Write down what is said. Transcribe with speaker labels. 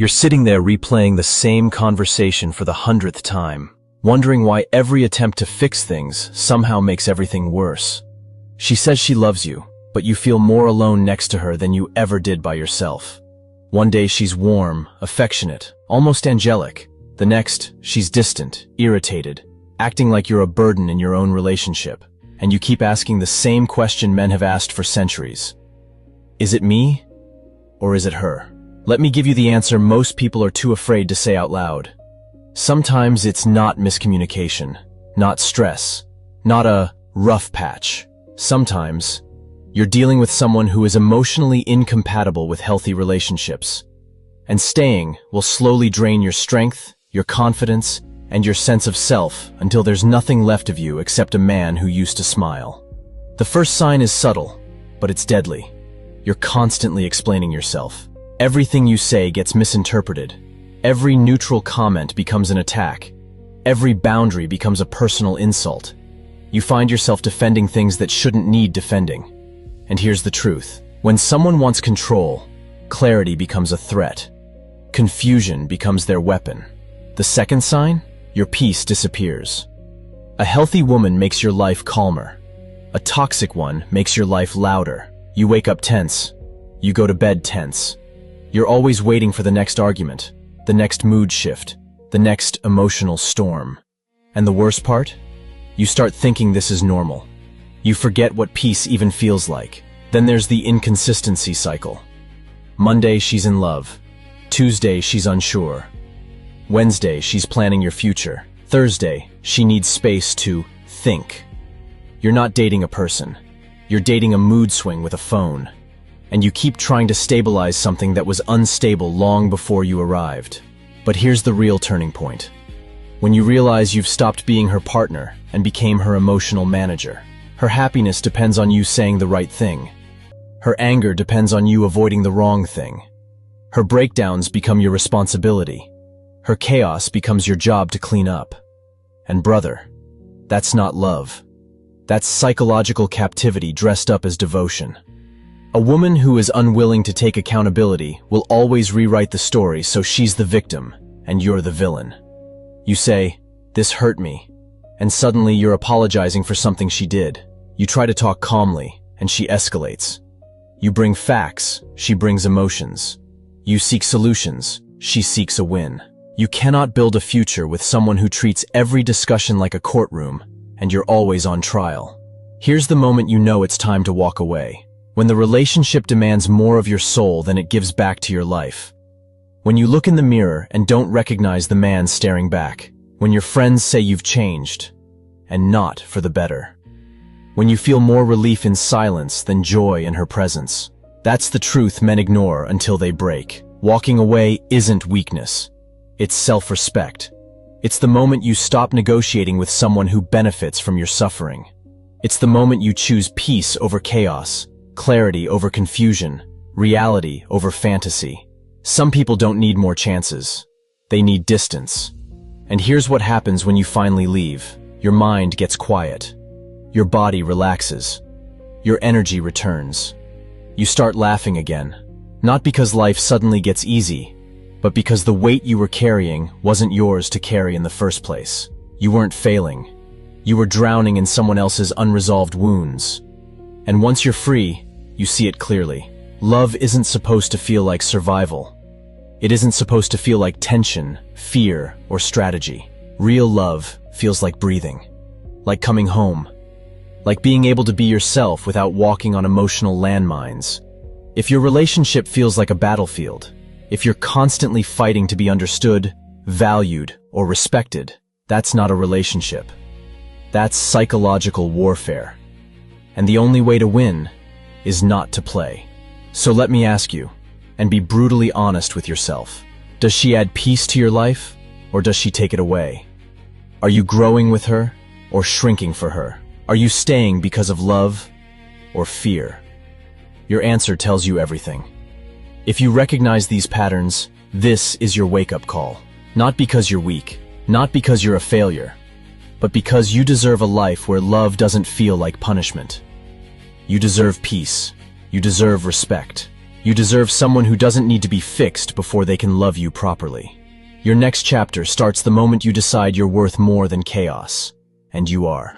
Speaker 1: You're sitting there replaying the same conversation for the 100th time, wondering why every attempt to fix things somehow makes everything worse. She says she loves you, but you feel more alone next to her than you ever did by yourself. One day she's warm, affectionate, almost angelic. The next, she's distant, irritated, acting like you're a burden in your own relationship. And you keep asking the same question men have asked for centuries. Is it me, or is it her? Let me give you the answer most people are too afraid to say out loud. Sometimes it's not miscommunication, not stress, not a rough patch. Sometimes you're dealing with someone who is emotionally incompatible with healthy relationships. And staying will slowly drain your strength, your confidence, and your sense of self until there's nothing left of you except a man who used to smile. The first sign is subtle, but it's deadly. You're constantly explaining yourself. Everything you say gets misinterpreted. Every neutral comment becomes an attack. Every boundary becomes a personal insult. You find yourself defending things that shouldn't need defending. And here's the truth. When someone wants control, clarity becomes a threat. Confusion becomes their weapon. The second sign? Your peace disappears. A healthy woman makes your life calmer. A toxic one makes your life louder. You wake up tense. You go to bed tense. You're always waiting for the next argument, the next mood shift, the next emotional storm. And the worst part? You start thinking this is normal. You forget what peace even feels like. Then there's the inconsistency cycle. Monday, she's in love. Tuesday, she's unsure. Wednesday, she's planning your future. Thursday, she needs space to think. You're not dating a person. You're dating a mood swing with a phone. And you keep trying to stabilize something that was unstable long before you arrived. But here's the real turning point. When you realize you've stopped being her partner and became her emotional manager. Her happiness depends on you saying the right thing. Her anger depends on you avoiding the wrong thing. Her breakdowns become your responsibility. Her chaos becomes your job to clean up. And brother, that's not love. That's psychological captivity dressed up as devotion. A woman who is unwilling to take accountability will always rewrite the story so she's the victim and you're the villain. You say, "This hurt me," and suddenly you're apologizing for something she did. You try to talk calmly, and she escalates. You bring facts, she brings emotions. You seek solutions, she seeks a win. You cannot build a future with someone who treats every discussion like a courtroom, and you're always on trial. Here's the moment you know it's time to walk away. When the relationship demands more of your soul than it gives back to your life. When you look in the mirror and don't recognize the man staring back. When your friends say you've changed, and not for the better. When you feel more relief in silence than joy in her presence. That's the truth men ignore until they break. Walking away isn't weakness. It's self-respect. It's the moment you stop negotiating with someone who benefits from your suffering. It's the moment you choose peace over chaos. Clarity over confusion, reality over fantasy. Some people don't need more chances. They need distance. And here's what happens when you finally leave. Your mind gets quiet. Your body relaxes. Your energy returns. You start laughing again. Not because life suddenly gets easy, but because the weight you were carrying wasn't yours to carry in the first place. You weren't failing. You were drowning in someone else's unresolved wounds. And once you're free, you see it clearly. Love isn't supposed to feel like survival. It isn't supposed to feel like tension, fear, or strategy. Real love feels like breathing, like coming home, like being able to be yourself without walking on emotional landmines. If your relationship feels like a battlefield, if you're constantly fighting to be understood, valued, or respected, that's not a relationship. That's psychological warfare. And the only way to win is not to play. So let me ask you, and be brutally honest with yourself. Does she add peace to your life, or does she take it away? Are you growing with her, or shrinking for her? Are you staying because of love, or fear? Your answer tells you everything. If you recognize these patterns, this is your wake-up call. Not because you're weak, not because you're a failure, but because you deserve a life where love doesn't feel like punishment. You deserve peace. You deserve respect. You deserve someone who doesn't need to be fixed before they can love you properly. Your next chapter starts the moment you decide you're worth more than chaos. And you are.